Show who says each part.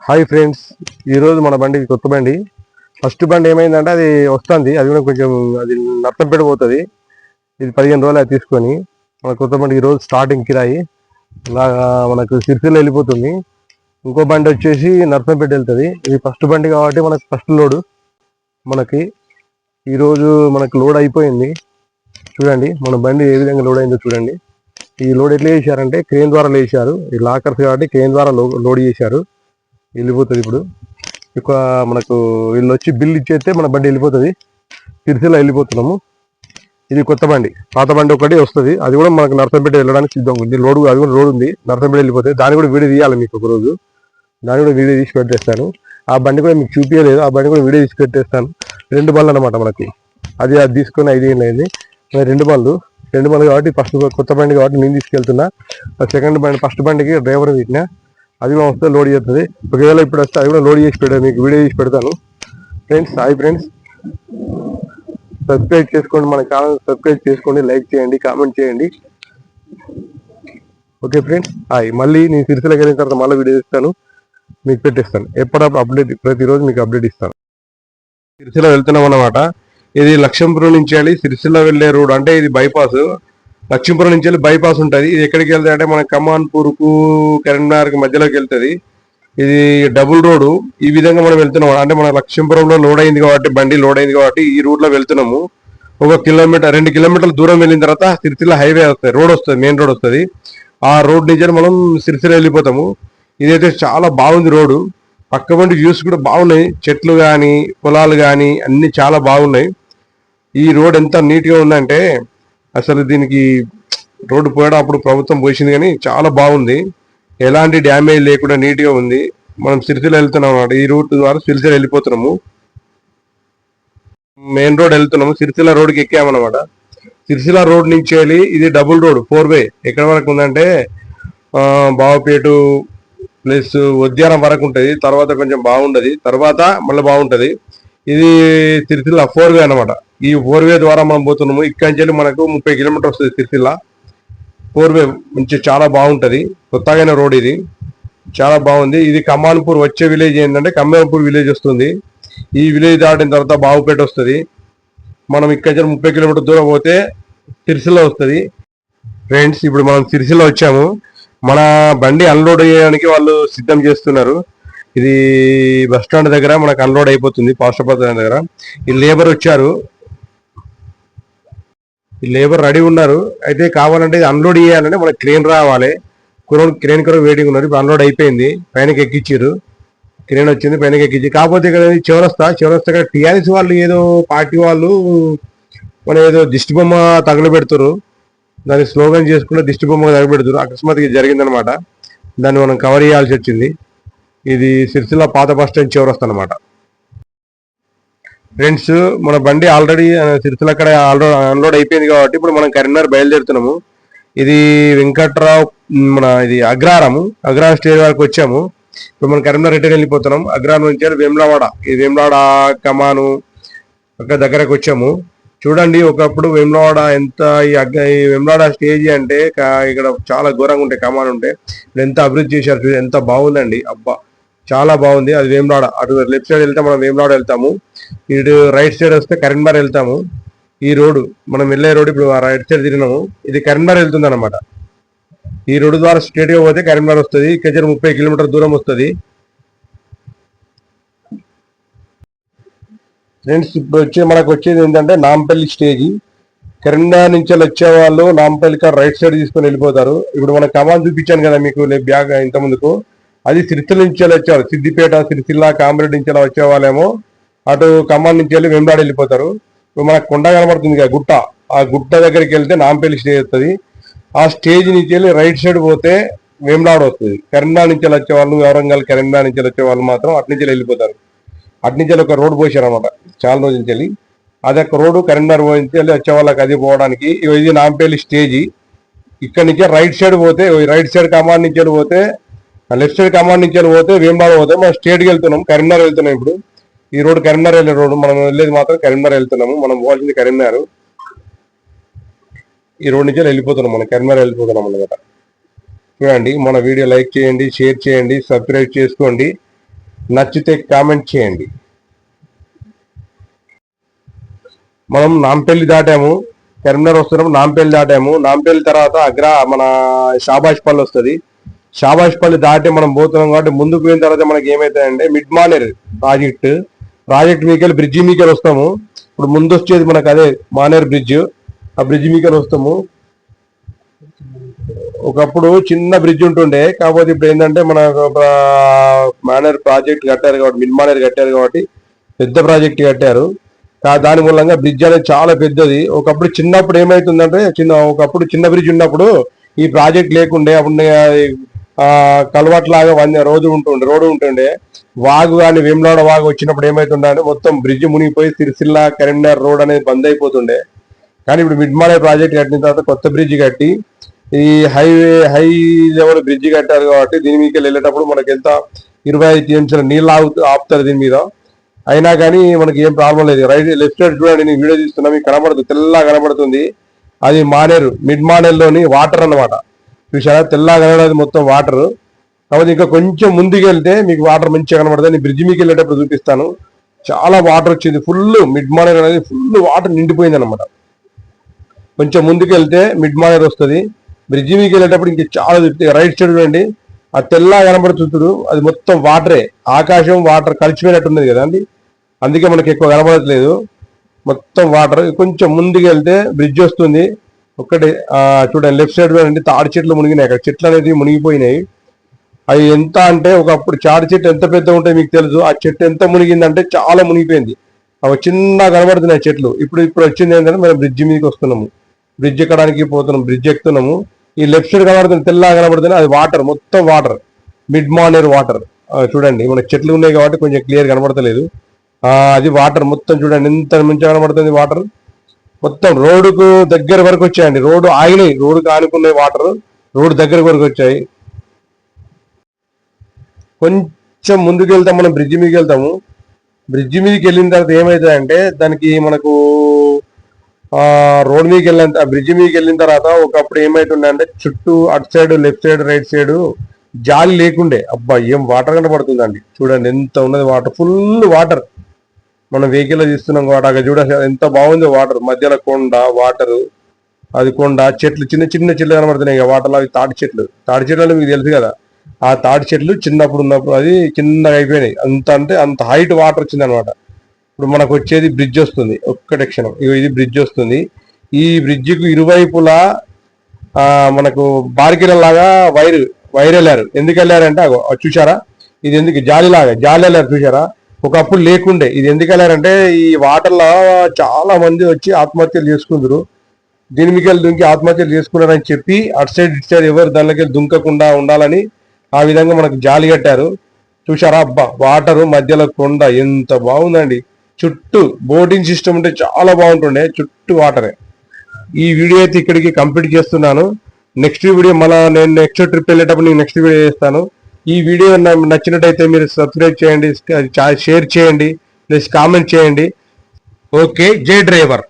Speaker 1: Hi friends, ఈరోజు మన బండి కొత్త బండి. ఫస్ట్ బండి ఏమైందంటే అది వస్తుంది, అది కూడా కొంచెం అది నర్సంపేట పోతుంది. ఇది 15 రోజులు అది తీసుకొని మన కొత్త బండి ఈరోజు స్టార్టింగ్ కిరాయి మనకు సిరిసిల్ల వెళ్ళిపోతుంది. ఇంకో బండి వచ్చేసి నర్సంపేట వెళ్తుంది. ఇది ఫస్ట్ బండి కాబట్టి మనకు ఫస్ట్ లోడు. మనకి ఈరోజు మనకు లోడ్ అయిపోయింది. చూడండి మన బండి ఏ విధంగా లోడ్ అయిందో చూడండి. ఈ లోడ్ ఎట్లా చేశారంటే క్రేన్ ద్వారా వేసారు. ఈ లాకర్స్ కాబట్టి క్రేన్ ద్వారా లోడ్ చేశారు. వెళ్ళిపోతుంది. ఇప్పుడు ఇక మనకు వీళ్ళు వచ్చి బిల్ ఇచ్చేస్తే మన బండి వెళ్ళిపోతుంది. సిరిసిల్ల వెళ్ళిపోతున్నాము. ఇది కొత్త బండి. పాత బండి ఒకటి వస్తుంది, అది కూడా మనకు నర్సంపేట వెళ్ళడానికి సిద్ధంగా ఉంది. లోడ్ అది కూడా రోడ్ ఉంది, నర్సంపేట వెళ్ళిపోతుంది. దాన్ని కూడా వీడియో తీయాలి మీకు ఒకరోజు. దాన్ని కూడా వీడియో తీసి పెట్టేస్తాను. ఆ బండి కూడా మీకు చూపించలేదు, ఆ బండి కూడా వీడియో తీసి పెట్టేస్తాను. 2 బండ్లు అనమాట మనకి. అది తీసుకొని 5 ఏళ్ళు అయింది. 2 బండ్లు కాబట్టి ఫస్ట్ కొత్త బండి కాబట్టి నేను తీసుకెళ్తున్నా. సెకండ్ బండి ఫస్ట్ బండికి డ్రైవర్ పెట్టినా, అది కూడా వస్తే లోడ్ చేస్తుంది. ఒకవేళ ఇప్పుడు వస్తే అది కూడా లోడ్ చేసి పెడతాను, మీకు వీడియో చేసి పెడతాను. ఫ్రెండ్స్, హాయ్ ఫ్రెండ్స్, సబ్స్క్రైబ్ చేసుకోండి, మన ఛానల్ సబ్స్క్రైబ్ చేసుకోండి, లైక్ చేయండి, కామెంట్ చేయండి. Okay friends, hi. మళ్ళీ నేను సిరిసిల్లకి వెళ్ళిన తర్వాత మళ్ళీ వీడియో ఇస్తాను, మీకు పెట్టేస్తాను. ఎప్పుడప్పుడు అప్డేట్, ప్రతిరోజు మీకు అప్డేట్ ఇస్తాను. సిరిసిల్ల వెళ్తున్నాం అన్నమాట. ఇది లక్ష్మీపురం నుంచి వెళ్ళి సిరిసిల్ల వెళ్ళే రోడ్, అంటే ఇది బైపాస్. లక్ష్మీపురం నుంచి వెళ్ళి బైపాస్ ఉంటుంది. ఇది ఎక్కడికి వెళ్తుంది అంటే మన కమాన్పూర్కు కరీంనగర్కి మధ్యలోకి వెళ్తుంది. ఇది డబుల్ రోడ్డు. ఈ విధంగా మనం వెళ్తున్నాం. అంటే మన లక్ష్మీపురంలో లోడ్ అయింది కాబట్టి, బండి లోడ్ అయింది కాబట్టి ఈ రూట్ లో వెళ్తున్నాము. 1 కిలోమీటర్ 2 కిలోమీటర్ల దూరం వెళ్ళిన తర్వాత సిరిసిల్ల హైవే వస్తుంది, రోడ్ వస్తుంది, మెయిన్ రోడ్ వస్తుంది. ఆ రోడ్ నుంచి మనం సిరిసిల్ల వెళ్ళిపోతాము. ఇదైతే చాలా బాగుంది రోడ్డు. పక్క బండి వ్యూస్ కూడా బాగున్నాయి, చెట్లు కానీ పొలాలు కానీ అన్ని చాలా బాగున్నాయి. ఈ రోడ్ ఎంత నీట్ గా ఉందంటే అసలు దీనికి రోడ్డు పోయడం అప్పుడు ప్రభుత్వం పోసింది, కానీ చాలా బాగుంది. ఎలాంటి డ్యామేజ్ లేకుండా నీట్ గా ఉంది. మనం సిరిసిల్ల వెళ్తున్నాం అన్నమాట. ఈ రూట్ ద్వారా సిరిసిల్ల వెళ్ళిపోతున్నాము. మెయిన్ రోడ్ వెళ్తున్నాము. సిరిసిల్ల రోడ్కి ఎక్కామన్నమాట. సిరిసిల్ల రోడ్ నుంచి వెళ్ళి ఇది డబుల్ రోడ్ 4 వే. ఎక్కడ వరకు ఉందంటే బావపేట ప్లస్ ఉద్యానం వరకు ఉంటుంది. తర్వాత కొంచెం బాగుండదు, తర్వాత మళ్ళీ బాగుంటది. ఇది సిరిసిల్ల 4 వే అనమాట. ఈ 4 వే ద్వారా మనం పోతున్నాము. ఇక్కడి నుంచి మనకు 30 కిలోమీటర్ వస్తుంది సిరిసిల్ల. 4 వే మంచి చాలా బాగుంటది. కొత్తగా రోడ్ ఇది, చాలా బాగుంది. ఇది కమాన్పూర్ వచ్చే విలేజ్ ఏంటంటే కమాన్పూర్ విలేజ్ వస్తుంది. ఈ విలేజ్ దాటిన తర్వాత బావుపేట వస్తుంది. మనం ఇక్కడ 30 కిలోమీటర్ దూరం పోతే సిరిసిల్ల వస్తుంది. ఫ్రెండ్స్, ఇప్పుడు మనం సిరిసిల్ల వచ్చాము. మన బండి అన్లోడ్ చేయడానికి వాళ్ళు సిద్ధం చేస్తున్నారు. ఇది బస్ స్టాండ్ దగ్గర మనకు అన్లోడ్ అయిపోతుంది. పాస్టాబాద్ దగ్గర ఈ లేబర్ వచ్చారు, ఈ లేబర్ రెడీ ఉన్నారు. అయితే కావాలంటే ఇది అన్లోడ్ చేయాలంటే మనకి క్రేన్ రావాలి. క్రేన్ కొరకు వెయిటింగ్ ఉన్నారు. ఇప్పుడు అన్లోడ్ అయిపోయింది, పైనకి ఎక్కించారు. క్రేన్ వచ్చింది, పైనకి ఎక్కించి. కాకపోతే ఇక్కడ చివరస్తా టీఆర్ఎస్ వాళ్ళు ఏదో పార్టీ వాళ్ళు మన ఏదో దిష్టి బొమ్మ తగలబెడుతున్నారు. దాన్ని స్లోగన్ చేసుకుంటే దిష్టి బొమ్మ తగలబెడుతున్నారు. అకస్మాత్తుగా జరిగిందనమాట. దాన్ని మనం కవర్ చేయాల్సి వచ్చింది. ఇది సిరిసిల్ల పాత బస్ స్టాండ్ చివరస్తా అనమాట. ఫ్రెండ్స్, మన బండి ఆల్రెడీ సిరిసిల్ల అక్కడ అన్లోడ్ అయిపోయింది కాబట్టి ఇప్పుడు మనం కరీంనగర్ బయలుదేరుతున్నాము. ఇది వెంకట్రావు ఇది అగ్రహారం స్టేజ్ వరకు వచ్చాము. ఇప్పుడు మనం కరీంనగర్ రిటర్న్ వెళ్ళిపోతున్నాం. అగ్రహారం నుంచి వేములవాడ, ఈ వేములవాడ కమాను అక్కడ దగ్గరకు వచ్చాము. చూడండి, ఒకప్పుడు వేములవాడ ఎంత ఈ వేములవాడ స్టేజ్ అంటే ఇక్కడ చాలా ఘోరంగా ఉంటాయి, కమాన్ ఉంటాయి. ఎంత అభివృద్ధి చేశారు, ఎంత బాగుందండి. అబ్బా, చాలా బాగుంది. అది వేములవాడ. అటు లెఫ్ట్ సైడ్ వెళ్తే మనం వేములవాడ వెళ్తాము. ఇటు రైట్ సైడ్ వస్తే కరీంనగర్ వెళ్తాము. ఈ రోడ్డు మనం వెళ్ళే రోడ్ ఇప్పుడు రైట్ సైడ్ తిరిగినాము. ఇది కరీంనగర్ వెళ్తుంది అనమాట. ఈ రోడ్డు ద్వారా స్ట్రేట్ గా పోతే కరీంనగర్ వస్తుంది. ఇక్కడ 30 కిలోమీటర్ దూరం వస్తుంది. ఫ్రెండ్స్, ఇప్పుడు మనకు వచ్చేది ఏంటంటే నాంపల్లి స్టేజీ. కరీంనగర్ నుంచి వచ్చే వాళ్ళు నాంపల్లి రైట్ సైడ్ తీసుకొని వెళ్ళిపోతారు. ఇప్పుడు మన కమాన్ చూపించాను కదా మీకు బ్యాగ్ ఇంత ముందుకు, అది సిరిసిల్ల నుంచి వచ్చేవారు. సిద్దిపేట, సిరిసిల్ల, కామారెడ్డి నుంచి వచ్చే వాళ్ళేమో అటు కమాన్ నుంచి వెళ్ళి వేములవాడ వెళ్ళిపోతారు. ఇప్పుడు మనకు కొండ కనబడుతుంది కదా గుట్ట, ఆ గుట్ట దగ్గరికి వెళ్తే నాంపల్లి స్టేజ్ వస్తుంది. ఆ స్టేజ్ నుంచి వెళ్ళి రైట్ సైడ్ పోతే వేములవాడ వస్తుంది. కరీంనగర్ నుంచి వచ్చే వాళ్ళు, వరంగల్ కరీంనగర్ నుంచి వచ్చే వాళ్ళు మాత్రం అటు నుంచి వెళ్ళిపోతారు. అటు నుంచి ఒక రోడ్ పోసారు అనమాట చాలా రోజుల నుంచి వెళ్ళి. అది ఒక రోడ్డు కరీంనగర్ నుంచి వెళ్ళి వచ్చే వాళ్ళకి అది పోవడానికి. ఇది నాంపల్లి స్టేజీ. ఇక్కడ నుంచి రైట్ సైడ్ పోతే, రైట్ సైడ్ కమాన్ నుంచి వెళ్ళి పోతే, లెఫ్ట్ సైడ్ కమాన్ నుంచి వెళ్ళి పోతే వేములవాడ పోతే మనం స్టేట్కి వెళ్తున్నాం. కరీంనగర్ వెళ్తున్నాం. ఇప్పుడు ఈ రోడ్డు కరీంనగర్ వెళ్ళే రోడ్డు. మనం వెళ్ళేది మాత్రం కరీంనగర్ వెళ్తున్నాము. మనం పోవాల్సింది కరీంనగర్. ఈ రోడ్ నుంచి వెళ్ళిపోతున్నాం, మనం కరీంనగర్ వెళ్ళిపోతున్నాం అన్నమాట. చూడండి, మన వీడియో లైక్ చేయండి, షేర్ చేయండి, సబ్స్క్రైబ్ చేసుకోండి. నచ్చితే కామెంట్ చేయండి. మనం నాంపల్లి దాటాము, కరీంనగర్ వస్తున్నాము, నాంపల్లి దాటాము. నాంపల్లి తర్వాత మన షాబాష్పల్లి వస్తుంది. షాబాష్పల్లి దాటి మనం పోతున్నాం కాబట్టి ముందుకు పోయిన తర్వాత మనకి ఏమైతుందంటే మిడ్ మానేర్ ప్రాజెక్ట్ మీకెళ్ళి బ్రిడ్జి మీకెళ్ళి వస్తాము. ఇప్పుడు ముందు వచ్చేది మనకు అదే మానేర్ బ్రిడ్జ్. ఆ బ్రిడ్జ్ మీకెళ్ళి వస్తాము. ఒకప్పుడు చిన్న బ్రిడ్జ్ ఉంటుండే, కాకపోతే ఇప్పుడు ఏంటంటే మన మానేర్ ప్రాజెక్ట్ కట్టారు కాబట్టి, మిడ్ మానేర్ కట్టారు కాబట్టి పెద్ద ప్రాజెక్ట్ కట్టారు. దాని మూలంగా బ్రిడ్జ్ అనేది చాలా పెద్దది. ఒకప్పుడు చిన్నప్పుడు ఏమైతుందంటే ఒకప్పుడు చిన్న బ్రిడ్జ్ ఉన్నప్పుడు ఈ ప్రాజెక్ట్ లేకుండే, అప్పుడు కలవట్లాగా రోడ్డు ఉంటుండే. వాగు కానీ వేములవాడ వాగు వచ్చినప్పుడు ఏమైతుండే అంటే మొత్తం బ్రిడ్జ్ మునిగిపోయి సిరిసిల్ల కరీంనగర్ రోడ్ అనేది బంద్ అయిపోతుండే. కానీ ఇప్పుడు మిడ్ మానేర్ ప్రాజెక్ట్ కట్టిన తర్వాత కొత్త బ్రిడ్జ్ కట్టి ఈ హై లెవెల్ బ్రిడ్జ్ కట్టారు కాబట్టి దీని మీదకి వెళ్ళేటప్పుడు మనకి ఎంత 25 టీఎంసీల నీళ్ళు ఆపుతారు దీని మీద. అయినా కానీ మనకి ఏం ప్రాబ్లం లేదు. లెఫ్ట్ సైడ్ చూడండి, నేను వీడియో తీస్తున్నా, మీకు కనబడుతుంది, తెల్లగా కనబడుతుంది. అది మానేరు, మిడ్ మానేర్లోని వాటర్ అన్నమాట. చూసారా, తెల్లగా కనబడేది మొత్తం వాటర్. కాబట్టి ఇంకా కొంచెం ముందుకు వెళ్తే మీకు వాటర్ మంచిగా కనబడుతుంది. నేను బ్రిడ్జ్ మీకు వెళ్ళేటప్పుడు చూపిస్తాను. చాలా వాటర్ వచ్చింది, ఫుల్ మిడ్ మానేర్ అనేది ఫుల్ వాటర్ నిండిపోయింది అనమాట. కొంచెం ముందుకు వెళ్తే మిడ్ మానేర్ వస్తుంది. బ్రిడ్జ్ మీకు వెళ్ళేటప్పుడు ఇంక చాలా రైట్ సైడ్ చూడండి, ఆ తెల్లగా కనబడుతుంటాడు, అది మొత్తం వాటరే. ఆకాశం వాటర్ కలిసిపోయినట్టున్నది కదా అండి, అందుకే మనకి ఎక్కువ కనబడట్లేదు, మొత్తం వాటర్. కొంచెం ముందుకు వెళ్తే బ్రిడ్జ్ వస్తుంది. ఒక్కటి చూడండి, లెఫ్ట్ సైడ్ చూడండి, తాడి చెట్లు మునిగినాయి. అక్కడ చెట్లు అనేది మునిగిపోయినాయి. అవి ఎంత అంటే, ఒకప్పుడు తాడి చెట్టు ఎంత పెద్ద ఉంటాయి మీకు తెలుసు. ఆ చెట్టు ఎంత మునిగిందంటే చాలా మునిగిపోయింది. అవి చిన్న కనబడుతున్నాయి చెట్లు. ఇప్పుడు వచ్చింది ఏంటంటే మనం బ్రిడ్జ్ మీదకి వస్తున్నాము, బ్రిడ్జ్ ఎక్కడానికి పోతున్నాం, బ్రిడ్జ్ ఎక్కుతున్నాము. ఈ లెఫ్ట్ సైడ్ కనబడుతుంది, తెల్లగా కనబడుతుంది, అది వాటర్, మొత్తం వాటర్, మిడ్ మానేర్ వాటర్. చూడండి, మనకి చెట్లు ఉన్నాయి కాబట్టి కొంచెం క్లియర్ కనబడతలేదు. అది వాటర్ మొత్తం చూడండి, ఎంత మంచిగా కనబడుతుంది వాటర్. మొత్తం రోడ్డుకు దగ్గర వరకు వచ్చాయండి. రోడ్డు ఆగినాయి, రోడ్డుకు ఆనుకున్నాయి వాటర్, రోడ్డు దగ్గర వరకు వచ్చాయి. కొంచెం ముందుకు వెళ్తాం, మనం బ్రిడ్జ్ మీదకి వెళ్తాము. బ్రిడ్జ్ మీదకి వెళ్ళిన తర్వాత ఏమవుతుందంటే, దానికి మనకు రోడ్ మీదకి వెళ్ళిన బ్రిడ్జ్ మీదకి వెళ్ళిన తర్వాత ఒకప్పుడు ఏమైతుండే అంటే, చుట్టూ అటు side, left side, right side జాలి లేకుండే. అబ్బా, ఏం వాటర్ కనబడుతుందండి, చూడండి ఎంత ఉన్నది వాటర్, ఫుల్ వాటర్. మనం వెహికల్ లో తీస్తున్నాం కాబట్టి అక్కడ చూడ ఎంత బాగుంది వాటర్. మధ్యలో కొండ, వాటర్, అది కొండ, చెట్లు, చిన్న చిన్న చెట్లు కనబడుతున్నాయి వాటర్లో. అవి తాటి చెట్లు మీకు తెలుసు కదా. ఆ తాటి చెట్లు చిన్నప్పుడు ఉన్నప్పుడు అది చిన్నగా అయిపోయినాయి. అంత అంటే అంత హైట్ వాటర్ వచ్చింది అనమాట. ఇప్పుడు మనకు వచ్చేది బ్రిడ్జ్ వస్తుంది, ఒక్కటి క్షణం, ఇది బ్రిడ్జ్ వస్తుంది. ఈ బ్రిడ్జికి ఇరువైపులా మనకు బార్కిల లాగా వైర్ వెళ్ళారు. ఎందుకు వెళ్ళారంటే చూసారా, ఇది ఎందుకు జాలి వెళ్ళారు చూసారా. ఒకప్పుడు లేకుండే. ఇది ఎందుకు వెళ్ళారంటే, ఈ వాటర్ లో చాలా మంది వచ్చి ఆత్మహత్యలు చేసుకుందరు. దీని మీకు దుంకి ఆత్మహత్యలు చేసుకున్నారని చెప్పి అటు సైడ్ ఇటు సైడ్ ఎవరు దానిలోకి దుంకకుండా ఉండాలని ఆ విధంగా మనకు జాలి కట్టారు. చూసారా, అబ్బా, వాటర్ మధ్యలో కొండ, ఎంత బాగుందండి. చుట్టూ బోటింగ్ సిస్టమ్ ఉంటే చాలా బాగుంటుండే, చుట్టూ వాటరే. ఈ వీడియో అయితే ఇక్కడికి కంప్లీట్ చేస్తున్నాను. నెక్స్ట్ వీడియో నేను నెక్స్ట్ ట్రిప్ వెళ్ళేటప్పుడు నేను నెక్స్ట్ వీడియో చేస్తాను. ఈ వీడియో నచ్చినట్టయితే మీరు సబ్స్క్రైబ్ చేయండి, షేర్ చేయండి, ప్లస్ కామెంట్ చేయండి. ఓకే, జై డ్రైవర్.